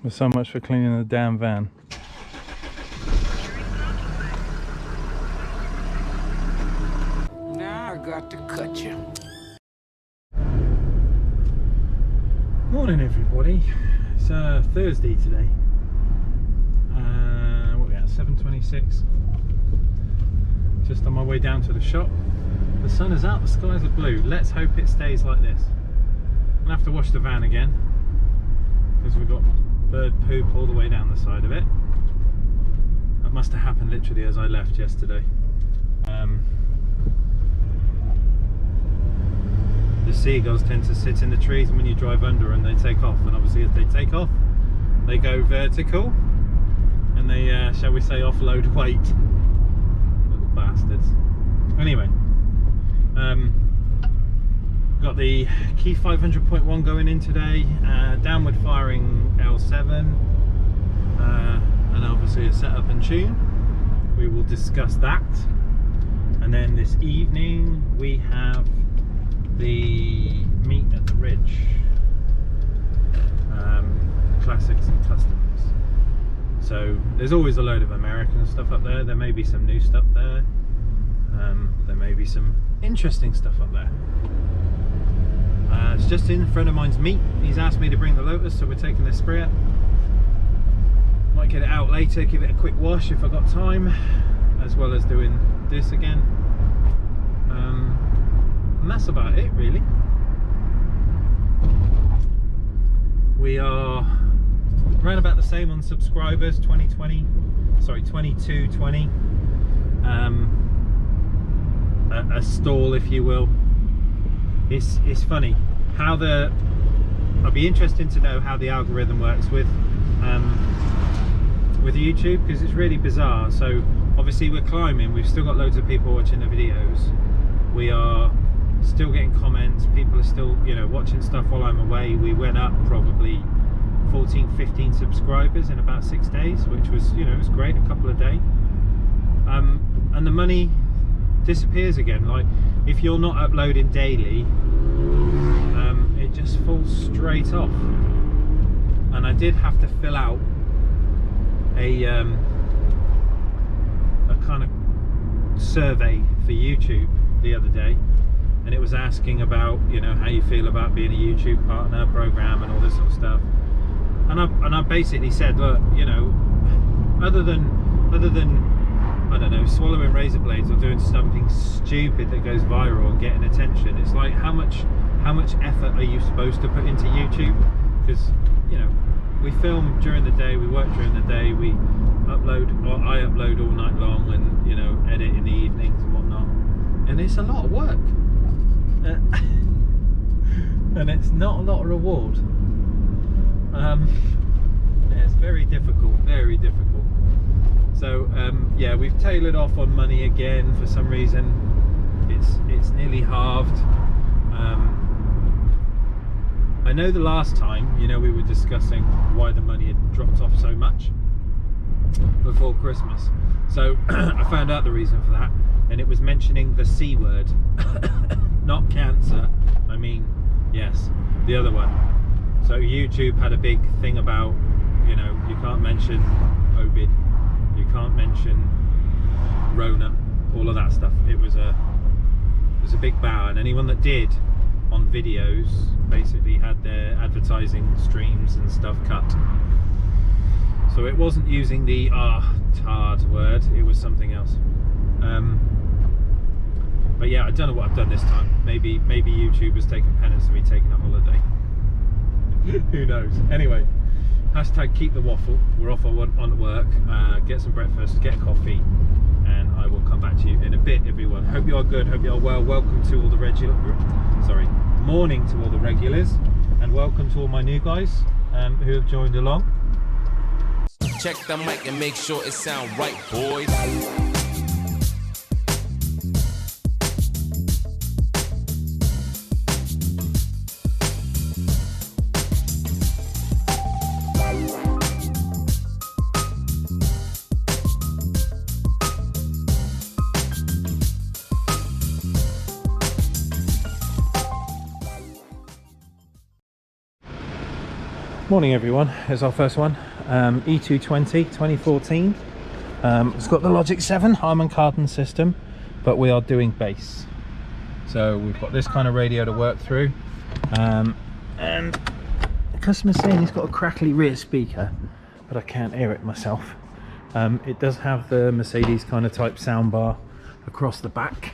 There's so much for cleaning the damn van. Now I got to cut you. Morning everybody. It's Thursday today. What are we at? 7:26. Just on my way down to the shop. The sun is out, the skies are blue. Let's hope it stays like this. I'm gonna have to wash the van again because we've got bird poop all the way down the side of it. That must have happened literally as I left yesterday. The seagulls tend to sit in the trees, and when you drive under and they take off, and obviously if they take off they go vertical and they shall we say offload weight. Little bastards. Anyway, got the Key 500.1 going in today, downward firing L7, and obviously a setup and tune. We will discuss that. And then this evening we have the meet at the Ridge, classics and customs. So there's always a load of American stuff up there. There may be some new stuff there. There may be some interesting stuff up there. It's just in a friend of mine's meet. He's asked me to bring the Lotus, so we're taking the Sprint. Might get it out later, give it a quick wash if I've got time, as well as doing this again. And that's about it really. We are around about the same on subscribers, 2220. A stall, if you will. It's funny how I'd be interested to know how the algorithm works with YouTube, because it's really bizarre. So obviously we're climbing, we've still got loads of people watching the videos, we are still getting comments, people are still, you know, watching stuff while I'm away. We went up probably 14-15 subscribers in about 6 days, which was, you know, it was great, a couple of days. And the money disappears again. Like if you're not uploading daily, it just falls straight off. And I did have to fill out a kind of survey for YouTube the other day, and it was asking about, you know, how you feel about being a YouTube partner program and all this sort of stuff. And I basically said, look, you know, other than I don't know, swallowing razor blades or doing something stupid that goes viral and getting attention, it's like how much effort are you supposed to put into YouTube? Because, you know, we film during the day, we work during the day, we upload, or I upload all night long, and, you know, edit in the evenings and whatnot, and it's a lot of work. And it's not a lot of reward. It's very difficult, very difficult. So yeah, we've tailored off on money again for some reason. It's nearly halved. I know the last time, you know, we were discussing why the money had dropped off so much before Christmas. So I found out the reason for that, and it was mentioning the C word. Not cancer, I mean, yes, the other one. So YouTube had a big thing about, you know, you can't mention Ovid, you can't mention Rona, all of that stuff. It was a big ban, and anyone that did on videos basically had their advertising streams and stuff cut. So it wasn't using the tard word, it was something else. But yeah, I don't know what I've done this time. Maybe YouTube has taken penance to me taking a holiday. Who knows? Anyway, hashtag keep the waffle. We're off on work. Get some breakfast, get a coffee, and I will come back to you in a bit, everyone. Hope you are good, hope you are well. Welcome to all the morning to all the regulars, and welcome to all my new guys who have joined along. Check the mic and make sure it sound right, boys. Morning everyone, here's our first one, E220 2014. It's got the Logic 7 Harman Kardon system, but we are doing bass. So we've got this kind of radio to work through, and the customer's saying he's got a crackly rear speaker, but I can't hear it myself. It does have the Mercedes kind of type soundbar across the back,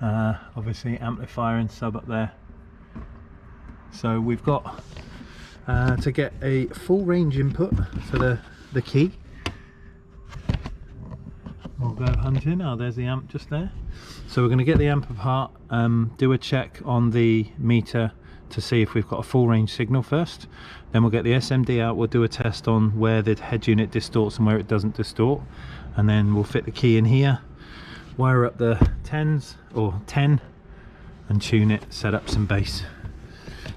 obviously amplifier and sub up there. So we've got to get a full range input for the key. We'll go hunting. Oh, there's the amp just there. So we're going to get the amp apart, do a check on the meter to see if we've got a full range signal first. Then we'll get the SMD out, we'll do a test on where the head unit distorts and where it doesn't distort, and then we'll fit the key in here, wire up the 10s or 10 and tune it, set up some bass.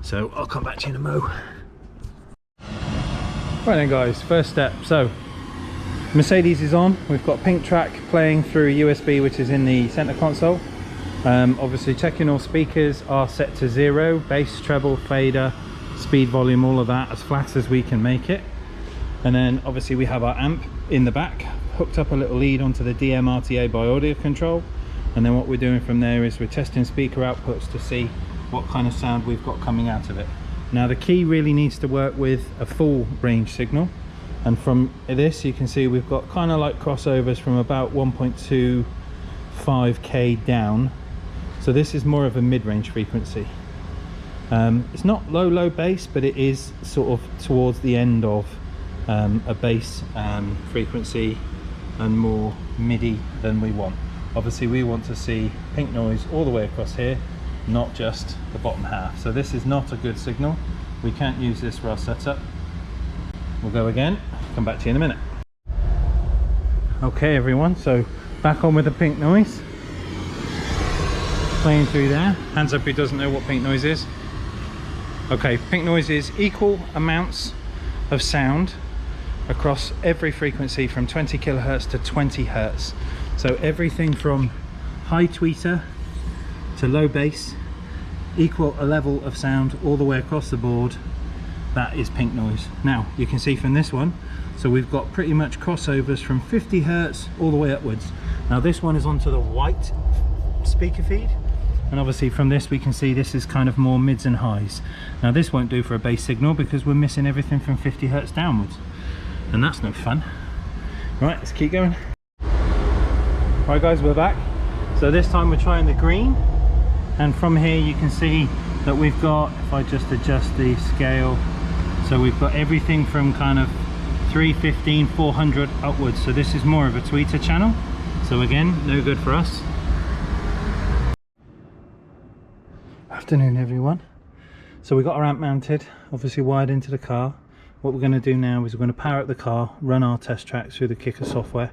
So I'll come back to you in a mo. Right then guys, first step. So Mercedes is on, we've got Pink Track playing through USB, which is in the center console. Obviously checking all speakers are set to 0, bass, treble, fader, speed, volume, all of that as flat as we can make it. And then obviously we have our amp in the back, hooked up a little lead onto the DM-RTA by audio control. And then what we're doing from there is we're testing speaker outputs to see what kind of sound we've got coming out of it. Now the key really needs to work with a full range signal, and from this you can see we've got kind of like crossovers from about 1.25k down. So this is more of a mid-range frequency. It's not low bass, but it is sort of towards the end of a bass frequency and more MIDI than we want. Obviously we want to see pink noise all the way across here, not just the bottom half. So this is not a good signal. We can't use this for our setup. We'll go again, come back to you in a minute. Okay everyone, so back on with the pink noise. Playing through there. Hands up who doesn't know what pink noise is. Okay, pink noise is equal amounts of sound across every frequency from 20 kilohertz to 20 hertz. So everything from high tweeter to low bass, equal a level of sound all the way across the board. That is pink noise. Now you can see from this one, so we've got pretty much crossovers from 50 hertz all the way upwards. Now this one is onto the white speaker feed, and obviously from this we can see this is kind of more mids and highs. Now this won't do for a bass signal because we're missing everything from 50 hertz downwards, and that's no fun. Right, let's keep going. Right guys, we're back. So this time we're trying the green, and from here you can see that we've got, if I just adjust the scale, so we've got everything from kind of 315, 400 upwards. So this is more of a tweeter channel, so again, no good for us. Afternoon everyone. So we got our amp mounted, obviously wired into the car. What we're going to do now is we're going to power up the car, run our test tracks through the Kicker software.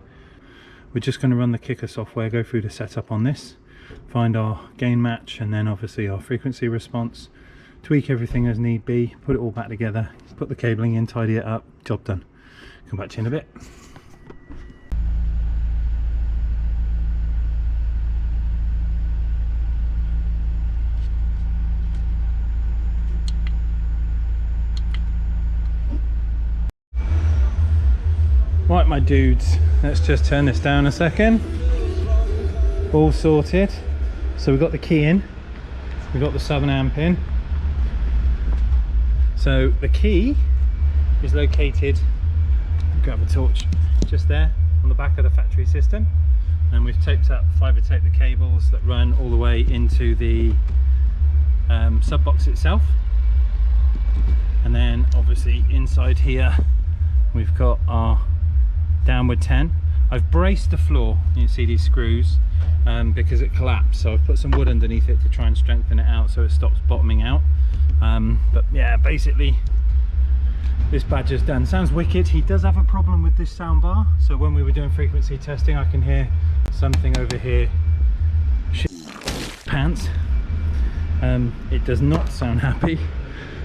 We're just going to run the Kicker software, go through the setup on this, find our gain match, and then obviously our frequency response, tweak everything as need be, put it all back together, put the cabling in, tidy it up, job done. Come back to you in a bit. Right my dudes, let's just turn this down a second. All sorted. So we've got the key in, we've got the 7 amp in. So the key is located, grab a torch, just there on the back of the factory system, and we've taped up, fibre taped the cables that run all the way into the sub box itself. And then obviously inside here we've got our downward 10. I've braced the floor, you can see these screws, because it collapsed, so I've put some wood underneath it to try and strengthen it out so it stops bottoming out. But yeah, basically this badger's done. Sounds wicked. He does have a problem with this soundbar, so when we were doing frequency testing I can hear something over here shit pants. It does not sound happy.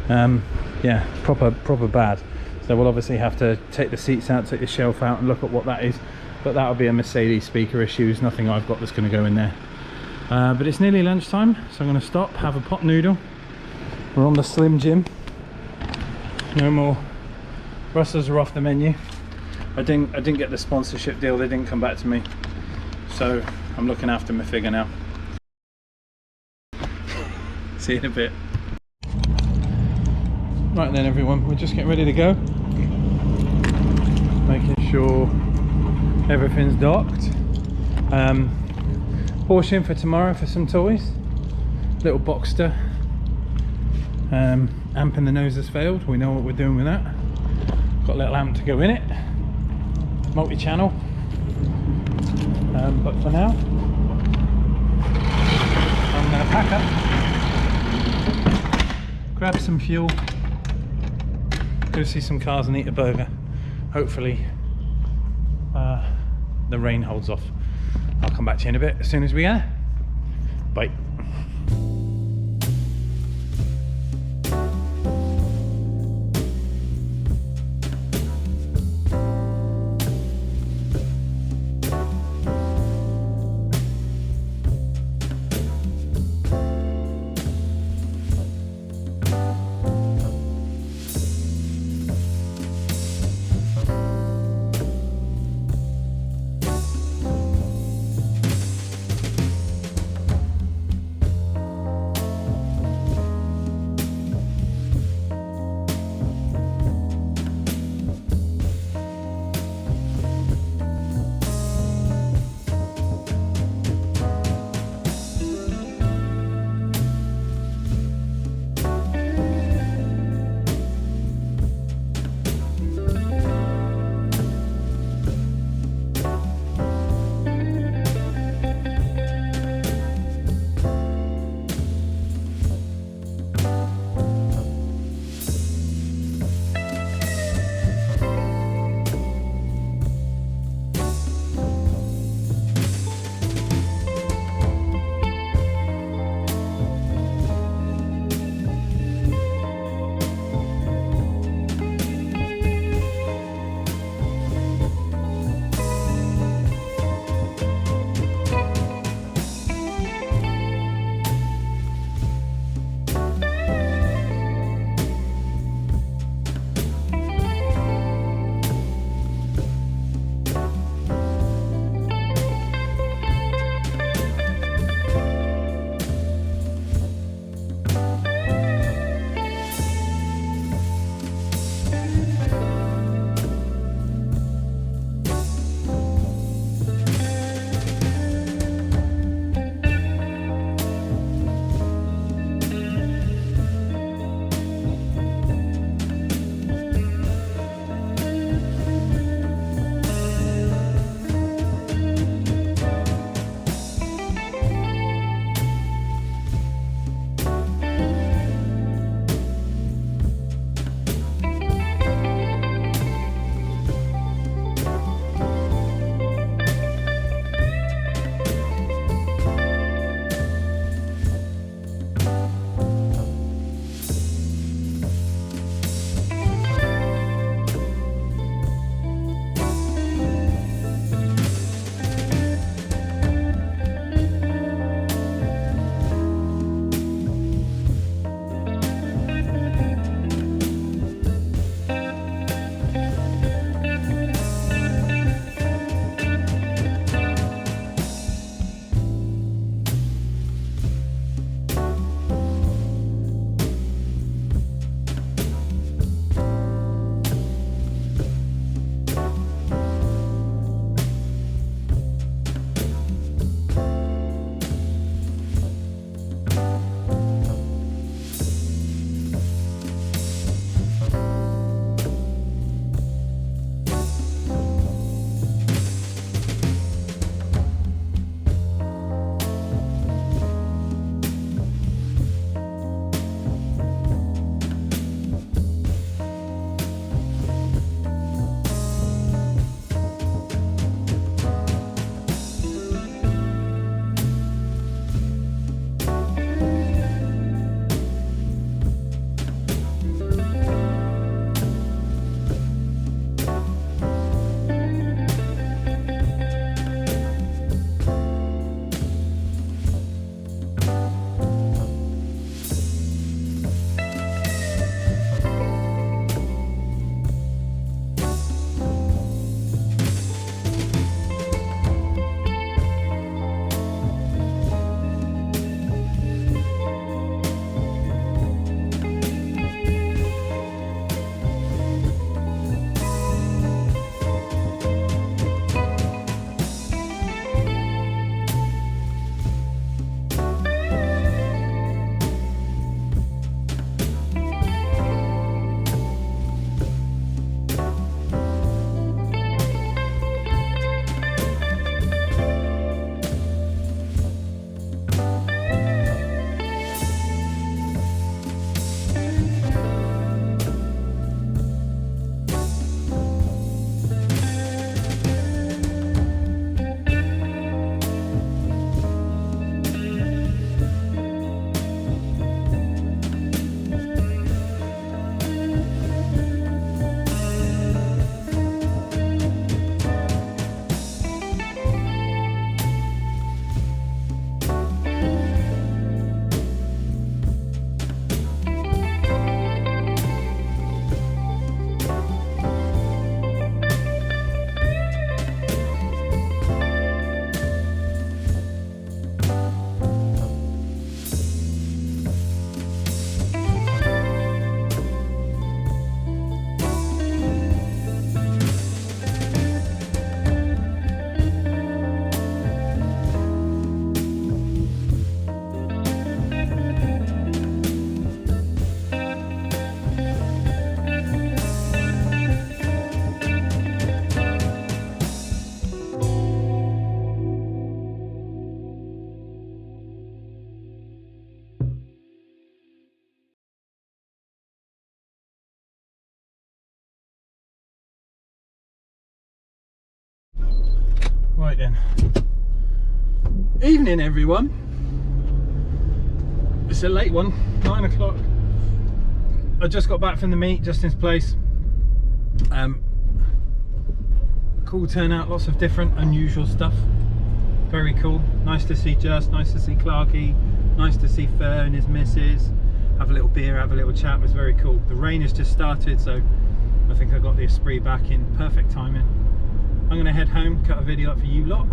Yeah, proper bad. So we'll obviously have to take the seats out, take the shelf out and look at what that is, but that'll be a Mercedes speaker issue. There's nothing I've got that's going to go in there. But it's nearly lunchtime, so I'm going to stop, have a pot noodle. We're on the Slim Jim, No more. Brussels are off the menu. I didn't get the sponsorship deal. They didn't come back to me. So I'm looking after my figure now. See you in a bit. Right then everyone, we're just getting ready to go. Making sure everything's docked. Portion for tomorrow for some toys. Little Boxster. Amp in the nose has failed. We know what we're doing with that. Got a little amp to go in it. Multi-channel. But for now, I'm going to pack up, grab some fuel, go see some cars and eat a burger. Hopefully the rain holds off. I'll come back to you in a bit as soon as we can. Bye. Right then. Evening, everyone. It's a late one, 9 o'clock. I just got back from the meet, Justin's place. Cool turnout, lots of different unusual stuff. Very cool. Nice to see Just, nice to see Clarky, nice to see Fer and his missus. Have a little beer, have a little chat. It was very cool. The rain has just started, so I think I got the Esprit back in perfect timing. I'm going to head home, cut a video up for you lot.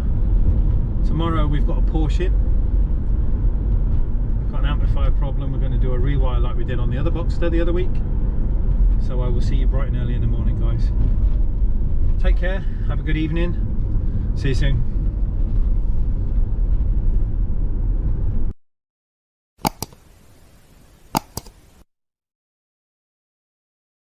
Tomorrow we've got a Porsche in. Got an amplifier problem. We're going to do a rewire like we did on the other Boxster the other week. So I will see you bright and early in the morning, guys. Take care, have a good evening. See you soon.